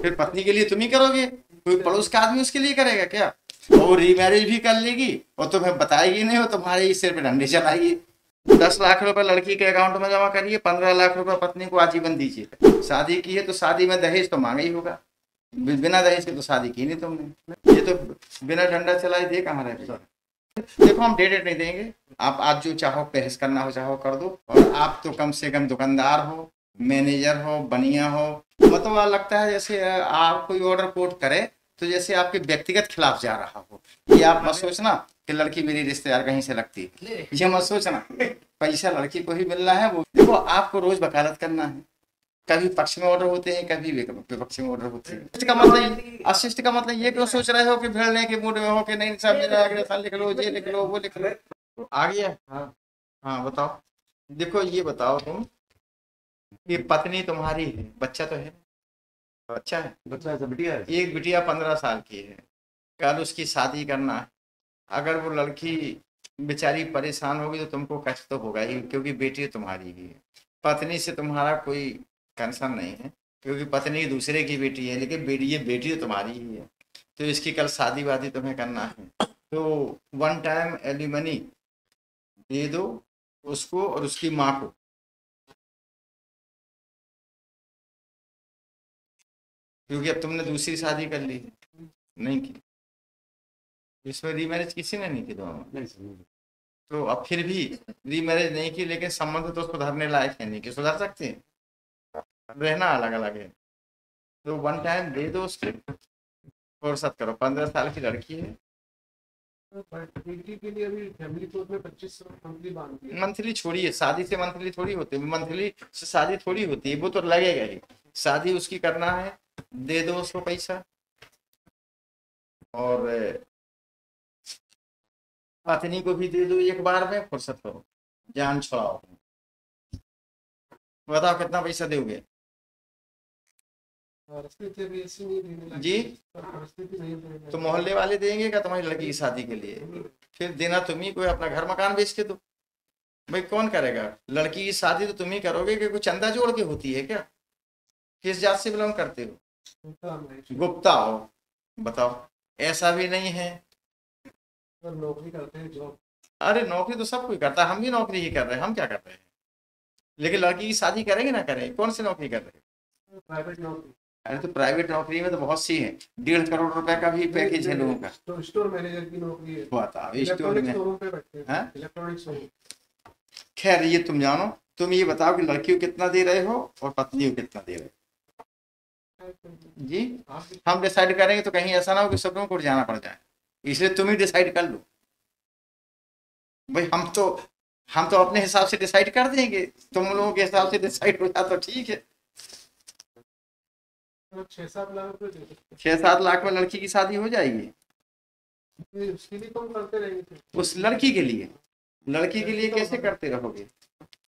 फिर पत्नी के लिए तुम ही करोगे, कोई पड़ोस का आदमी उसके लिए करेगा क्या? और रीमैरिज भी कर लेगी और तुम्हें बताएगी नहीं, हो तुम्हारे ही सिर पे डंडे चलाएगी। 10 लाख रुपए लड़की के अकाउंट में जमा करिए, 15 लाख रुपए पत्नी को आजीवन दीजिए। शादी की है तो शादी में दहेज तो मांगा ही होगा, बिना दहेज के तो शादी की नहीं तुमने। ये तो बिना डंडा चलाए दे कहाँ रहे। देखो हम डेट नहीं देंगे, आप आज जो चाहो बहस करना हो चाहो कर दो। और आप तो कम से कम दुकानदार हो, मैनेजर हो, बनिया हो, मतलब लगता है जैसे आप कोई ऑर्डर कोट करे तो जैसे आपके व्यक्तिगत खिलाफ जा रहा हो। ये आप मत सोचना कि लड़की मेरी रिश्तेदार कहीं से लगती है, ये मत सोचना। पैसा लड़की को ही मिलना है। वो देखो आपको रोज वकालत करना है, कभी पक्ष में ऑर्डर होते हैं, कभी विपक्ष में ऑर्डर होते हैं। इसका मतलब अशिष्ट का मतलब ये क्यों सोच रहे हो कि भिड़ने के मूड में हो कि नहीं सब अगले साल लिख लो, ये लिख लो, वो लिख लो। आ गया? हाँ हाँ बताओ। देखो ये बताओ तुम, ये पत्नी तुम्हारी है, बच्चा तो है, बच्चा है, बच्चा है, बिटिया है, एक बिटिया 15 साल की है। कल उसकी शादी करना है, अगर वो लड़की बेचारी परेशान होगी तो तुमको कष्ट तो होगा ही, क्योंकि बेटी तुम्हारी ही है। पत्नी से तुम्हारा कोई कंसर्न नहीं है, क्योंकि पत्नी दूसरे की बेटी है, लेकिन ये बेटी तो तुम्हारी ही है। तो इसकी कल शादी वादी तुम्हें करना है, तो 1 टाइम एलिमनी दे दो उसको और उसकी माँ को। क्योंकि अब तुमने दूसरी शादी कर ली, नहीं की, इसमें रीमैरिज किसी ने नहीं की दोनों। तो अब फिर भी रीमैरिज नहीं की, लेकिन संबंध तो सुधरने लायक है नहीं कि सुधर सकते हैं, रहना अलग अलग है। तो 1 टाइम दे दो उसको, फुर्सत करो। 15 साल की लड़की है। के लिए अभी फैमिली कोर्ट में 25 मंथली बांधती है। मंथली छोड़िए, शादी से मंथली थोड़ी होती है, मंथली से शादी थोड़ी होती है, वो तो लगेगा ही। शादी उसकी करना है, दे दो उसको पैसा, और पत्नी को भी दे दो एक बार में, फुर्सत करो, जान छुड़ाओ। बताओ कितना पैसा दोगे? जी तो मोहल्ले वाले देंगे क्या तुम्हारी लड़की की शादी के लिए? फिर देना तुम ही, कोई अपना घर मकान बेच के दो। भाई कौन करेगा? लड़की की शादी तो तुम ही करोगे कि कोई चंदा जोड़ के होती है क्या? किस जात से बिलोंग करते हो? गुप्ता हो? बताओ, ऐसा भी नहीं है। नौकरी करते हैं, जॉब। अरे नौकरी तो सब कोई करता है, हम भी नौकरी ही कर रहे हैं, हम क्या कर रहे हैं? लेकिन लड़की की शादी करेंगे ना करें? कौन सी नौकरी कर रहे हैं? प्राइवेट नौकरी। अरे तो प्राइवेट नौकरी में तो बहुत सी है, 1.5 करोड़ रुपए का भी पैकेज है लोगों का। तो स्टोर मैनेजर की नौकरी है। बताओ स्टोर में इलेक्ट्रॉनिक शोरूम। खैर ये तुम जानो, तुम ये बताओ कि लड़की को कितना दे रहे हो और पत्नी को कितना दे रहे हो? जी हम डिसाइड करेंगे तो कहीं ऐसा ना हो कि सुप्रीम कोर्ट जाना पड़ जाए, इसलिए तुम ही डिसाइड कर लो। भाई हम तो अपने हिसाब से डिसाइड कर देंगे, तुम लोगों के हिसाब से डिसाइड हो जाए तो ठीक है। 6-7 लाख रुपए 6-7 लाख में लड़की की शादी हो जाएगी? उसके लिए कौन करते रहेंगे? उस लड़की के लिए? लड़की के लिए कैसे करते रहोगे?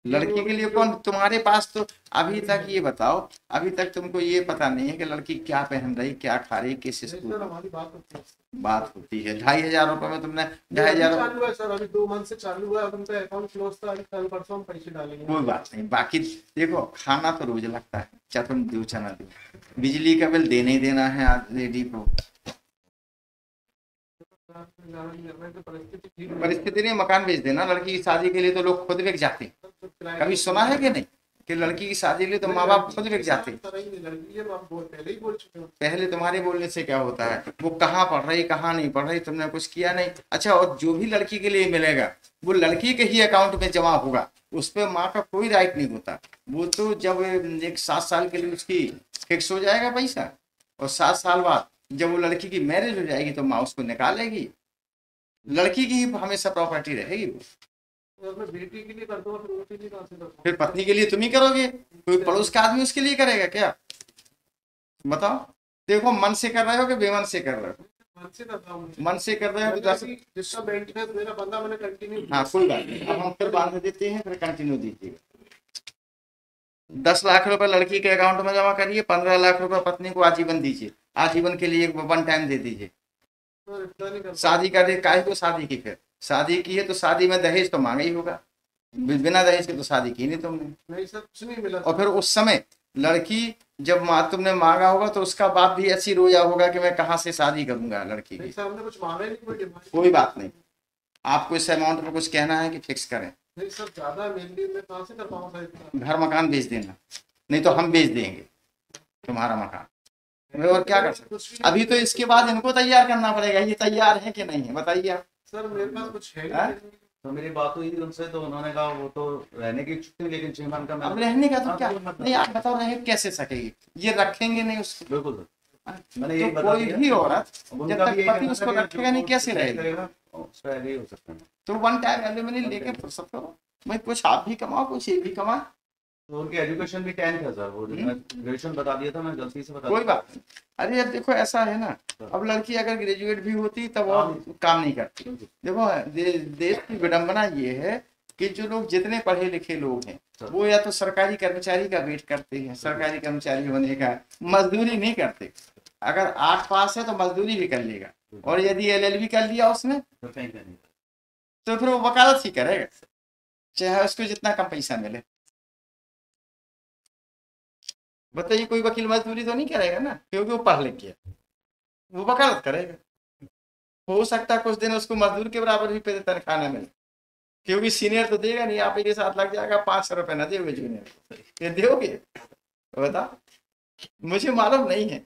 लड़की के लिए कौन? तुम्हारे पास तो अभी तक ये बताओ, अभी तक तुमको ये पता नहीं है कि लड़की क्या पहन रही, क्या खा रही, किस स्कूल? हमारी बात होती है 2,500 रुपए में तुमने 2,500 चालू है सर, अभी 2 मंथ से चालू हुआ है, उनका अकाउंट क्लोज था, अभी कल परसों हम पैसे डालेंगे। कोई बात नहीं। बाकी देखो खाना तो रोज लगता है, चाहे तुम दो चना दो, बिजली का बिल देने ही देना है आज लेडी को। परिस्थिति नहीं, मकान बेच देना। लड़की की शादी के लिए तो लोग खुद बिक जाते हैं, कभी सुना है कि नहीं कि लड़की की शादी के लिए तो माँ बाप खुद बिक जाते हैं? पहले तुम्हारे बोलने से क्या होता है, वो कहाँ पढ़ रही कहाँ नहीं पढ़ रही तुमने कुछ किया नहीं। अच्छा, और जो भी लड़की के लिए मिलेगा वो लड़की के ही अकाउंट में जमा होगा, उस पर माँ का कोई राइट नहीं होता। वो तो जब एक 7 साल के लिए उसकी फिक्स हो जाएगा पैसा, और 7 साल बाद जब वो लड़की की मैरिज हो जाएगी तो माँ उसको निकालेगी, लड़की की ही हमेशा प्रॉपर्टी रहेगी वो। बेटी के लिए कर दो, फिर पत्नी के लिए तुम ही करोगे, कोई पड़ोस का आदमी उसके लिए करेगा क्या? बताओ। देखो मन से कर रहे हो कि बेमन से कर रहे हो? मन से कर रहे हो तो जिसका मेंटेनेंस मेरा बंदा मैंने कंटिन्यू। हाँ कोई बात नहीं, अब हम फिर बांध देते हैं, फिर कंटिन्यू दीजिएगा। 10 लाख रुपए लड़की के अकाउंट में जमा करिए, 15 लाख रुपए पत्नी को आजीवन दीजिए, आजीवन के लिए 1 टाइम दे दीजिए। शादी कर दे, काहे को शादी की? फिर शादी की है तो शादी में दहेज तो मांगा ही होगा, बिना दहेज के तो शादी की नहीं तुमने। नहीं सर, कुछ नहीं मिला। और फिर उस समय लड़की जब तुमने मांगा होगा तो उसका बाप भी ऐसी रोया होगा कि मैं कहाँ से शादी करूंगा लड़की नहीं की। सर, हमने कुछ मांगा ही नहीं, कोई डिमांड कोई बात नहीं, आपको इस अमाउंट में कुछ कहना है कि फिक्स करें? नहीं सर, ज्यादा मेनली मैं कहाँ से कर पाऊँ सर इतना। घर मकान बेच देना, नहीं तो हम बेच देंगे तुम्हारा मकान। मैं और क्या कर सकते? कुछ भी अभी तो इसके बाद इनको तैयार करना पड़ेगा, ये तैयार है कि नहीं है बताइए आप। सर मेरे पास कुछ है हाँ? नहीं। तो मेरी बात हुई थी उनसे, तो उन्होंने कहा वो तो रहने की इच्छुक थी, लेकिन 6 मंथ का अब मैं रहने का तो हाँ, क्या, कोई मतलब नहीं आप बताओ रहे कैसे सकेगी, ये रखेंगे नहीं उसको। बिल्कुल सर, मैंने तो यही बता कोई दिया। भी औरत अब जब उनका तक भी यही पति कहना उसको था कि रखेगा नहीं जो कैसे कुछ रहेगी? करेगा, उसका यही हो सकता है। तो वन टाइम एलिमनी लेके फुर्सत करो भाई, कुछ आप भी कमाओ कुछ ये भी कमाओ। तो उनकी एजुकेशन भी 10th है सर, वो ग्रेजुएशन बता दिया था, मैं गलती से बता कोई दिया। बात नहीं। अरे अब देखो ऐसा है ना, अब लड़की अगर ग्रेजुएट भी होती तब और काम नहीं करती। देखो देश की विडंबना ये है कि जो लोग जितने पढ़े लिखे लोग हैं वो या तो सरकारी कर्मचारी का वेट करते हैं, सरकारी कर्मचारी होने का, मजदूरी नहीं करते। अगर 8 पास है तो मजदूरी भी कर लेगा, और यदि LLB कर लिया उसने तो कहीं का नहीं। तो फिर वो वकालत ही करेगा, चाहे उसको जितना कम पैसा मिले। बताइए, कोई वकील मजदूरी तो नहीं करेगा ना, क्योंकि वो पढ़ लिख गया, वो वकालत करेगा। हो सकता है कुछ दिन उसको मजदूर के बराबर भी तनख्वाह न मिले, क्योंकि सीनियर तो देगा नहीं, आप के साथ लग जाएगा 500 रुपये ना दोगे जूनियर, ये दोगे बता? मुझे मालूम नहीं है,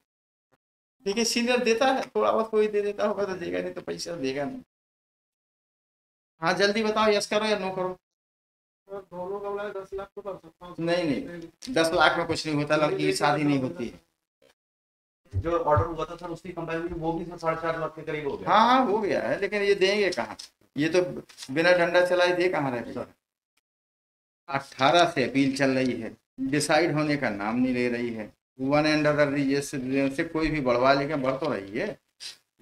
देखिए सीनियर देता है थोड़ा बहुत, कोई दे देता होगा तो देगा, नहीं तो पैसा देगा नहीं। हाँ जल्दी बताओ, यस करो या नो करो? सर दोनों का मैं 10 लाख तो कर सकता हूँ। नहीं 10 लाख में कुछ नहीं होता, लड़की की शादी नहीं होती। जो ऑर्डर हुआ था सर उसकी कंपैरिजन वो भी सर 4.5 लाख के करीब हो गया। हाँ हाँ हो गया है, लेकिन ये देंगे कहाँ? ये तो बिना डंडा चलाए दे कहाँ रहे? 18 से अपील चल रही है, डिसाइड होने का नाम नहीं ले रही है। वन एंड अदर रीजन से कोई भी बढ़वा लेके बढ़ तो रही है।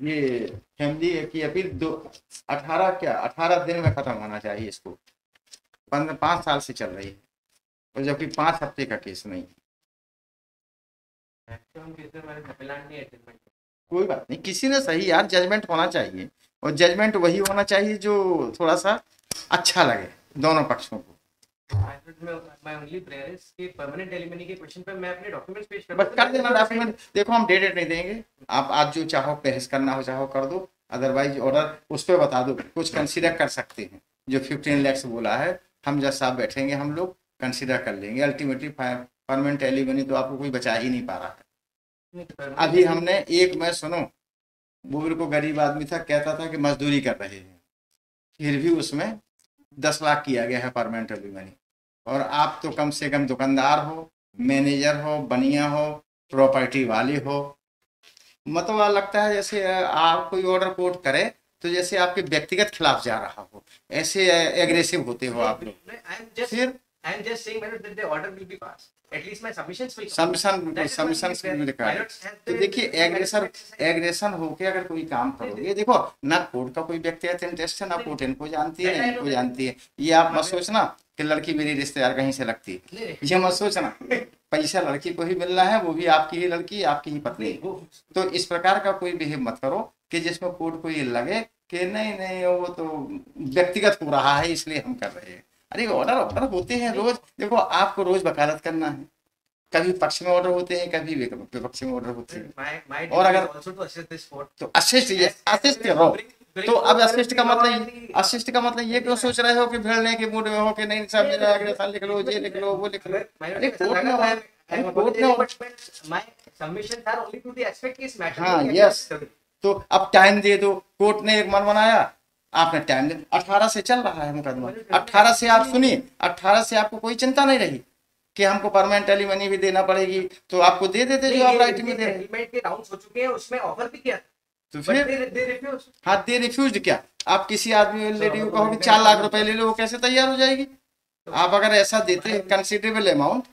ये फैमिली की अपील 18 दिन में खत्म होना चाहिए इसको, 5 साल से चल रही है, और जबकि 5 हफ्ते का केस नहीं। कोई बात नहीं, किसी ने सही यार जजमेंट होना चाहिए, और जजमेंट वही होना चाहिए जो थोड़ा सा अच्छा लगे दोनों पक्षों को। बस कर देना डॉक्यूमेंट, देखो हम डेट नहीं देंगे, आप आज जो चाहो बहस करना हो चाहो कर दो, अदरवाइज ऑर्डर उस पर बता दो, कुछ कंसीडर कर सकते हैं। जो 15 लाख बोला है, हम जब साहब बैठेंगे हम लोग कंसीडर कर लेंगे। अल्टीमेटली परमानेंट एलिमनी तो आपको कोई बचा ही नहीं पा रहा है। अभी हमने एक, मैं सुनो, वो बिल्कुल गरीब आदमी था, कहता था कि मजदूरी कर रहे हैं, फिर भी उसमें 10 लाख किया गया है परमानेंट एलिमनी। और आप तो कम से कम दुकानदार हो, मैनेजर हो, बनिया हो, प्रॉपर्टी वाले हो, मतलब लगता है जैसे आप कोई ऑर्डर कोर्ट करे तो जैसे आपके व्यक्तिगत खिलाफ जा रहा हो, ऐसे एग्रेसिव होते हो आप लोग। फिर I am just saying that the order will be passed. At least my submissions will come. Submission तो देखिए, एग्रेशन होके अगर कोई काम करोगे, देखो ना कोर्ट का कोई व्यक्तिगत इंटरेस्ट है, ना कोर्ट इनको जानती है ना इनको जानती है। ये आप मत सोचना कि लड़की मेरी रिश्तेदार कहीं से लगती है, ये मत सोचना। पैसा लड़की को ही मिल रहा है, वो भी आपकी ही लड़की, आपकी ही पत्नी। तो इस प्रकार का कोई बिहेव मत करो कि जिसमें कोर्ट को ये लगे कि नहीं नहीं वो तो व्यक्तिगत हो रहा है इसलिए हम कर रहे हैं। अरे ऑर्डर होते हैं रोज, देखो आपको रोज वकालत करना है, कभी पक्ष में ऑर्डर होते हैं, कभी विपक्ष में ऑर्डर होते हैं। और अगर तो असिस्ट करो, तो अब असिस्ट का मतलब ये क्यों सोच रहे हो कि भिड़ने के मूड में हो कि नहीं सब जगह लिख लो, ये लिख लो, वो लिख लो। अरे कोर्ट में हाँ यस, तो अब टाइम दे दो। कोर्ट ने एक मन बनाया, आपने टाइम दे, 18 से चल रहा है मुकदमा। 18 से आप सुनिए, 18 से आपको कोई चिंता नहीं रही कि हमको परमानेंट एलिमनी भी देना पड़ेगी, तो आपको दे देते जो आप राइट में दे रहे। उसमें ऑफर भी किया, तो फिर हाँ दे रिफ्यूज क्या? आप किसी आदमी लेडी को कहोगे 4 लाख रुपए ले लो, वो कैसे तैयार हो जाएगी? आप अगर ऐसा देते कंसिडरेबल अमाउंट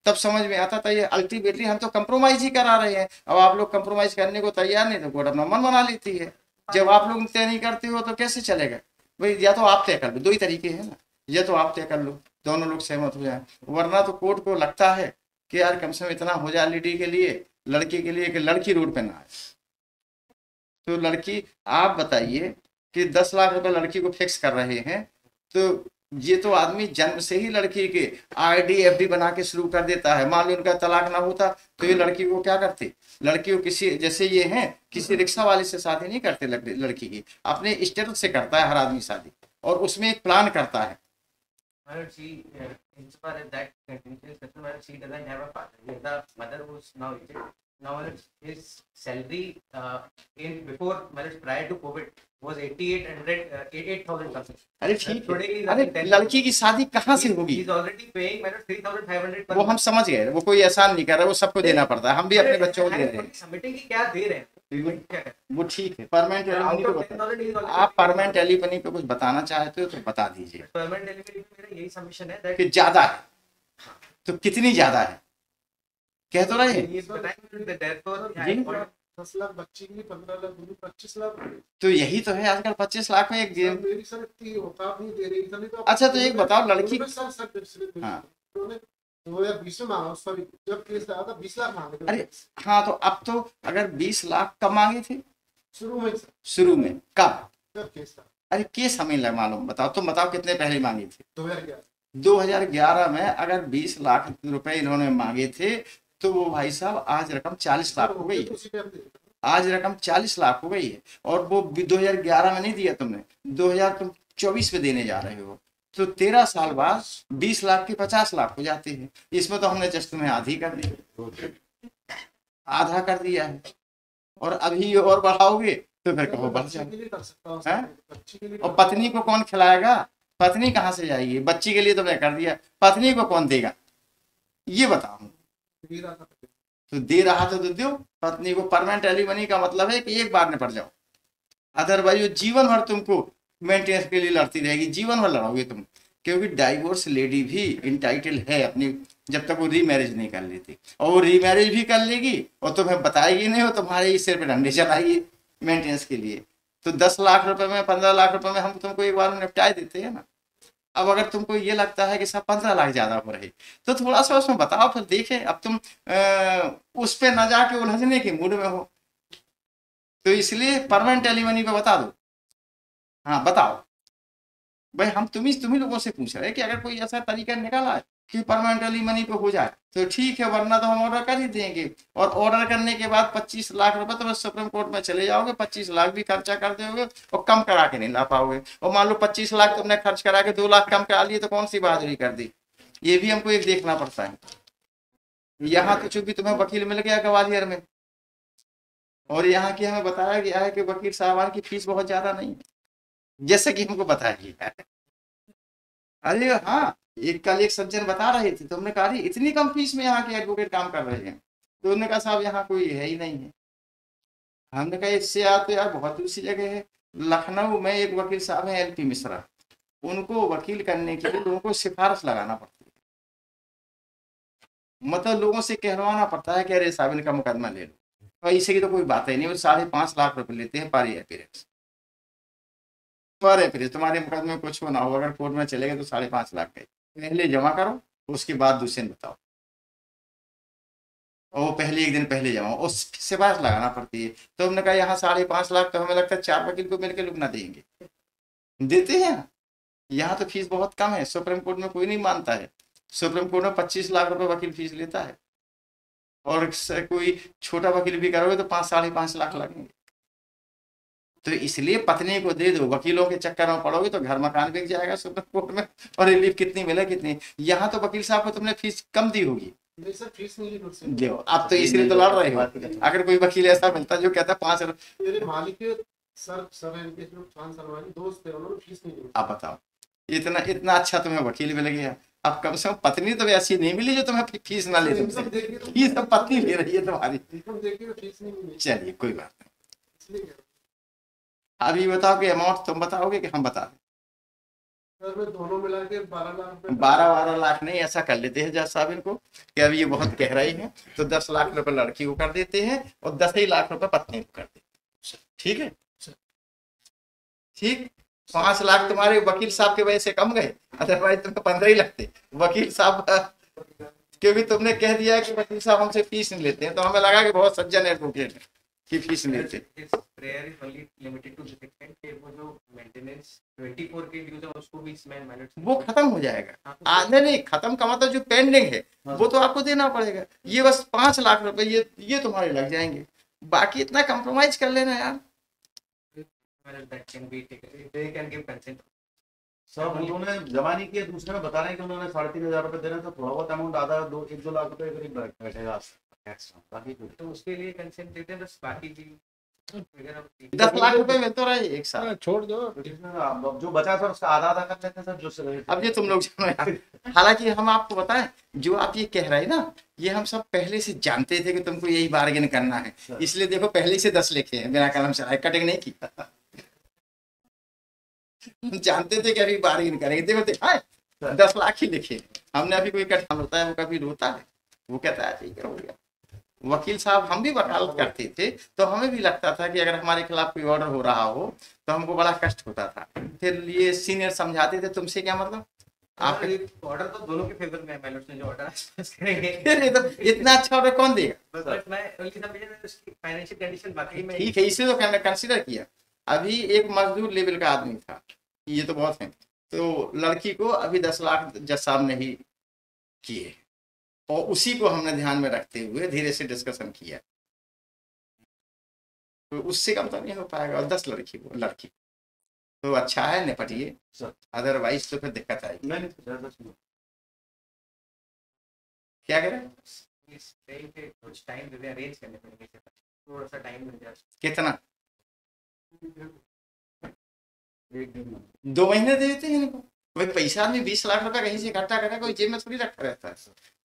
तब समझ में आता था। ये अल्टीमेटली हम तो कंप्रोमाइज ही करा रहे हैं, अब आप लोग कंप्रोमाइज करने को तैयार नहीं तो कोर्ट अपना मन बना लेती है। जब आप लोग तय नहीं करते हो तो कैसे चलेगा भाई? या तो आप तय कर लो, दो ही तरीके हैं ना, या तो आप तय कर लो, दोनों लोग सहमत हो जाए, वरना तो कोर्ट को लगता है कि यार कम से कम इतना हो जाए लेडी के लिए, लड़की के लिए, कि लड़की रोड पे ना आए। तो लड़की, आप बताइए कि 10 लाख रुपए लड़की को फिक्स कर रहे हैं, तो ये तो आदमी जन्म से ही लड़की के आईडी एफडी बना के शुरू कर देता है। मान लो उनका तलाक ना होता तो ये लड़की को क्या करते, लड़की को किसी जैसे ये हैं किसी रिक्शा वाले से शादी नहीं करते, लड़की की अपने स्टेटस से करता है हर आदमी शादी, और उसमें एक प्लान करता है। insofar as that continues, she doesn't have a father. The mother who's now his salary before marriage prior to COVID was 88,000 something. अरे ठीक है, अरे लड़की की शादी कहाँ से होगी? He's already paying 3,500 वो हम समझ गए, वो कोई एहसान नहीं कर रहा, वो सबको देना पड़ता है, हम भी अपने बच्चों को दे रहे हैं। सबमिटिंग की क्या दे रहे हैं वो ठीक है। परमानेंट एलिमनी पे बता, आप परमानेंट एलिमनी पे कुछ बताना चाहते हो तो बता दीजिए। परमानेंट एलिमनी पे मेरा यही सबमिशन है कि ज्यादा है तो कितनी ज्यादा है, कह तो रहे हैं। 10 लाख बच्ची की 15 लाख 25 लाख। तो यही तो है आजकल 25 लाख में एक गेम। मेरी सर इतनी औकात नहीं दे रही तो। अच्छा तो एक बताओ लड़की, हाँ 2020 में मांगा, सॉरी जब केस आया था 20 लाख मांगे थे। अरे हाँ तो अब तो अगर 20 लाख कब मांगे थे? शुरू में कब केस था? अरे केस हमें लग मालूम, बताओ तुम बताओ कितने पहले मांगे थे? 2011 में अगर 20 लाख रुपए इन्होंने मांगे थे तो वो भाई साहब आज रकम 40 लाख हो गई है। आज रकम 40 लाख हो गई है, और वो 2011 में नहीं दिया तुमने, 2024 में देने जा रहे हो, तो 13 साल बाद 20 लाख के 50 लाख हो जाते हैं। इसमें तो हमने जस्ट तुम्हें आधी कर दी, आधा कर दिया है, और अभी और बढ़ाओगे तो फिर कहो बढ़ जाए। और पत्नी को कौन खिलाएगा? पत्नी कहाँ से जाएगी? बच्ची के लिए तो मैं कर दिया, पत्नी को कौन देगा ये बताओ? तो दे रहा तो दो पत्नी को। परमानेंट एलिमनी का मतलब है कि एक बार निपट जाओ, अदरवाइज वो जीवन भर तुमको मेंटेनेंस के लिए लड़ती रहेगी, जीवन भर लड़ोगे तुम, क्योंकि डाइवोर्स लेडी भी इंटाइटल है अपनी, जब तक वो रीमैरिज नहीं कर लेती, और वो रीमैरिज भी कर लेगी और तुम्हें बताएगी नहीं, हो तुम्हारे ही सिर पे डंडे चलाएगी मेंटेनेंस के लिए। तो 10 लाख रुपए में 15 लाख रुपए में हम तुमको एक बार में निपटाए देते हैं ना। अब अगर तुमको ये लगता है कि सब 15 लाख ज्यादा हो रहे तो थोड़ा सा उसमें बताओ, फिर देखें। अब तुम उस पे ना जाके उलझने के मूड में हो, तो इसलिए परमानेंट एलिमनी पे बता दो। हाँ बताओ भाई, हम तुम्ही लोगों से पूछ रहे हैं कि अगर कोई ऐसा तरीका निकाला है कि परमानेंट एलिमनी पे हो जाए तो ठीक है, वरना तो हम ऑर्डर कर ही देंगे। और ऑर्डर करने के बाद 25 लाख रुपए तो बस सुप्रीम कोर्ट में चले जाओगे, 25 लाख भी खर्चा कर दोगे और कम करा के नहीं ला पाओगे। और मान लो 25 लाख तुमने खर्च करा के 2 लाख कम करा लिए तो कौन सी बहादुरी कर दी? ये भी हमको एक देखना पड़ता है। यहाँ तो चूंकि तुम्हें वकील मिल गया ग्वालियर में, और यहाँ की हमें बताया गया है कि वकील साहबान की फीस बहुत ज्यादा नहीं है, जैसे कि हमको बताया गया है। अरे हाँ, कल एक सज्जन बता रहे थे, तुमने कहा इतनी कम फीस में यहाँ के एडवोकेट काम कर रहे हैं, तो उन्होंने कहा साहब यहाँ कोई है ही नहीं है। हमने कहा इससे तो यार बहुत दूसरी जगह है। लखनऊ में एक वकील साहब है LP मिश्रा, उनको वकील करने के लिए लोगों को सिफारिश लगाना पड़ती है, मतलब लोगों से कहलवाना पड़ता है कि अरे साहब इनका मुकदमा ले लो, और इसे की तो कोई बात ही नहीं। वो 5.5 लाख रुपए लेते हैं पर एपियरेंस। तुम्हारे मुकदमे में कुछ ना हो, अगर कोर्ट में चलेगा तो 5.5 लाख का पहले जमा करो, उसके बाद दूसरे बताओ, और वो पहले एक दिन पहले जमा, उस सिफारिश लगाना पड़ती है। तो हमने कहा यहाँ 5.5 लाख तो हमें लगता है 4 वकील को मिलकर लोग ना देंगे, देते हैं। यहाँ तो फीस बहुत कम है, सुप्रीम कोर्ट में कोई नहीं मानता है। सुप्रीम कोर्ट में 25 लाख रुपए वकील फीस लेता है, और कोई छोटा वकील भी करोगे तो 5-5.5 लाख लगेंगे। तो इसलिए पत्नी को दे दो, वकीलों के चक्कर में पड़ोगे तो घर मकान बिक जाएगा सुप्रीम कोर्ट में, और रिलीफ कितनी मिले कितनी। यहाँ तो वकील साहब को तुमने फीस कम दी होगी, फीस नहीं देखो अब तो इसलिए तो लड़ रहे हो। अगर कोई वकील ऐसा मिलता जो कहता 5 मेरे मालिक के दोस्त थे, उन्होंने फीस नहीं दी। आप बताओ, इतना अच्छा तुम्हें वकील मिल गया, अब कम से कम पत्नी तो ऐसी नहीं मिली जो तुम्हें फीस ना ले, फीस तो पत्नी ले रही है तुम्हारी। चलिए कोई बात नहीं। अब ये बताओ कि अमाउंट तुम बताओगे कि हम बता दें? दोनों मिला के 12 लाख नहीं, ऐसा कर लेते हैं जज साहब इनको कि अब ये बहुत कह रही है, तो 10 लाख रुपए लड़की को कर देते हैं और 10 ही लाख रुपए पत्नी को कर देते हैं। ठीक है, ठीक। 5 लाख तुम्हारे वकील साहब के वजह से कम गए, अदरवाइज तुम्हें 15 ही लगते। वकील साहब क्योंकि तुमने कह दिया कि वकील साहब हमसे फीस नहीं लेते हैं, तो हमें लगा कि बहुत सज्जन एडवोकेट है, की फीस लेते। His prayer is only limited to this extent कि वो जो मेंटेनेंस 24 के ड्यूज है उसको भी इसमें मैनेज वो खत्म हो जाएगा। आधे नहीं, खत्म का मतलब जो पेंडिंग है वो तो आपको देना पड़ेगा। ये बस 5 लाख रुपए ये तुम्हारे लग जाएंगे, बाकी इतना कंप्रोमाइज कर लेना यार। that can be taken, they can give consent। सब उन्होंने जमा नहीं किया, दूसरे में बता रहे हैं कि उन्होंने 3,500 रुपए देना, तो थोड़ा बहुत अमाउंट आधा 1-2 लाख रुपए करीब बैठेगा एक्स्ट्रा, बाकी कुछ तो उसके लिए कंसेंट देते हैं, बस बाकी भी 10 लाख रुपए मिलते रहे एक साथ। हाँ, छोड़ दो। अब जो बचा सर उसका आधा कर लेते हैं सर, जो सर अब ये तुम लोग जानो यार। हालांकि हम आपको बताएं, जो आप ये कह रहे हैं ना, ये हम सब पहले से जानते थे कि तुमको यही बार्गेन करना है, इसलिए देखो पहले से 10 लिखे हैं, बिना कलम चलाए, कटिंग नहीं की। जानते थे कि अभी बार्गेन करेंगे, देखो 10 लाख ही लिखे। हमने अभी कोई कठिन होता है वो कभी रोता है, वो कहता है ठीक है हो गया। वकील साहब, हम भी वकालत करते थे तो हमें भी लगता था कि अगर हमारे खिलाफ कोई ऑर्डर हो रहा हो तो हमको बड़ा कष्ट होता था। फिर ये सीनियर समझाते थे तुमसे क्या मतलब, आपका ऑर्डर तो दोनों के फेवर में है, मैलोट्स ने जो ऑर्डर पास करेंगे। फिर ये तो इतना अच्छा ऑर्डर कौन देगा। बट मैं उनकी सब उसकी फाइनेंशियल कंडीशन बाकी में ठीक है, इसलिए तो मैंने कंसीडर किया। अभी एक मजदूर लेवल का आदमी था, ये तो बहुत है, तो लड़की को अभी 10 लाख जज साहब ने ही किए, और उसी को हमने ध्यान में रखते हुए धीरे से डिस्कशन किया, तो उससे कम तो नहीं हो पाएगा। और 10 लड़की तो अच्छा है, निपटिए, अदरवाइज तो फिर दिक्कत आएगी। क्या करें, कुछ टाइम दे अरेंज करने पड़ेंगे, थोड़ा सा टाइम मिल जाए। कितना 2 महीने दे देते हैं इनको। भाई पैसा आदमी 20 लाख रुपए कहीं से इकट्ठा करे, कोई जेब में थोड़ी रखा रहता है।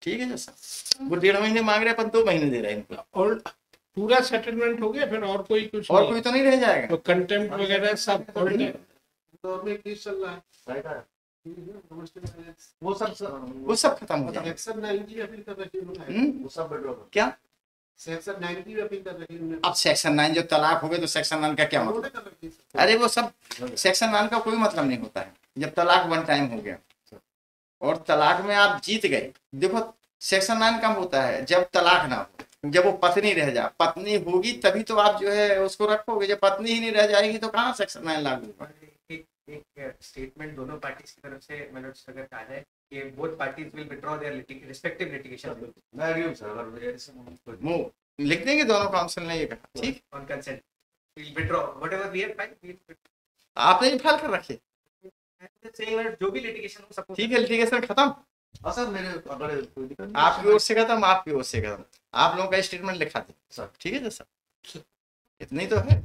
ठीक है जैसा वो 1.5 महीने मांग रहे, अपन 2 महीने दे रहे हैं इनको, और पूरा सेटलमेंट हो गया, फिर और कोई कुछ और नहीं? कोई तो नहीं रह जाएगा। तो कंटेम्प्ट वगैरह सब दौर में केस चल रहा है, वो सब खत्म हो जाएगा। सेक्शन 90 अपील कर रखी उन्होंने, हम्म? वो सब बेडरूम क्या सेक्शन 90 अपील कर रखी उन्होंने, अब सेक्शन 9 जो तलाक हो गए तो सेक्शन 9 का क्या मतलब। उन्होंने कर रखी है। अरे वो सब सेक्शन 9 का कोई मतलब नहीं होता है जब तलाक 1 टाइम हो गया और तलाक में आप जीत गए। देखो सेक्शन 9 कब होता है, जब तलाक ना हो, जब वो पत्नी रह जाए। पत्नी होगी तभी तो आप जो है उसको रखोगे, जब पत्नी ही नहीं रह जाएगी तो कहाँ सेक्शन 9 लागू होगा। एक स्टेटमेंट दोनों पार्टीज की तरफ से मैलोट्स अगर कहा जाए कि both parties will withdraw their respective litigation, मैं एग्री हूं सर, अगर वो लिख देंगे दोनों काउंसिल ने ये कहा, ठीक on consent will withdraw whatever we have file, आपने भी फाइल कर रखे, जो भी लिटिगेशन हो सबको ठीक है, लिटिगेशन खत्म, सर मेरे अगर कोई दिक्कत नहीं, आपकी ओर से खत्म, आपकी ओर से खत्म, आप लोगों का स्टेटमेंट लिखा दे सर। ठीक है सर, इतनी तो है,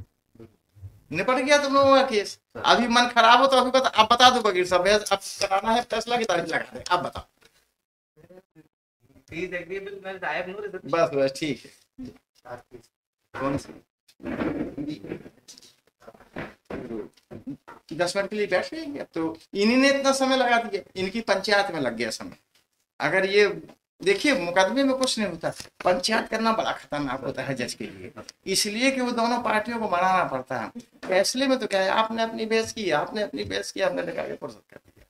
निपट गया तुम लोगों का केस। अभी मन खराब हो तो अभी आप बता दो वकील साहब, अब कराना है फैसला की तारीख लगा दे, आप बताओ। प्लीज एग्रीएबल, मैं आई हैव नो रिजल्ट। बस ठीक है। कौन सी 10 मिनट के लिए बैठ जाएंगे। अब तो इन्हीं ने इतना समय लगा दिया, इनकी पंचायत में लग गया समय। अगर ये देखिए मुकदमे में कुछ नहीं होता, पंचायत करना बड़ा खतरनाक होता है जज के लिए, इसलिए कि वो दोनों पार्टियों को मनाना पड़ता है। फैसले में तो क्या है, आपने अपनी बहस की, आपने अपनी बहस की, आपने लगा के फुर्सत कर दिया।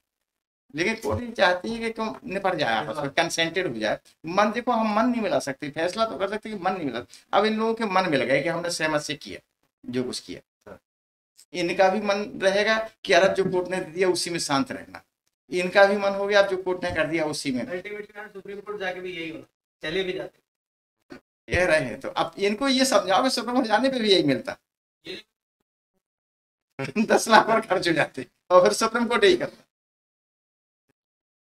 लेकिन कोर्ट ये चाहती है कि क्यों निपट जाए आपस में, कंसेंटेड हो जाए। मन देखो, हम मन नहीं मिला सकते, फैसला तो कर सकते, मन नहीं मिला। अब इन लोगों के मन मिल गए कि हमने सहमत से किया जो कुछ किया, इनका भी मन रहेगा कि यार जो कोर्ट ने दिया उसी में शांत रहना, इनका भी मन हो गया अब जो कोर्ट ने कर दिया उसी में। अल्टीमेटली सुप्रीम कोर्ट जाके भी यही होना, चले भी जाते कह रहे हैं तो अब इनको ये समझाओ कि सुप्रीम कोर्ट जाने पे भी यही मिलता 10 लाख और खर्च हो जाते और फिर सुप्रीम कोर्ट यही करता।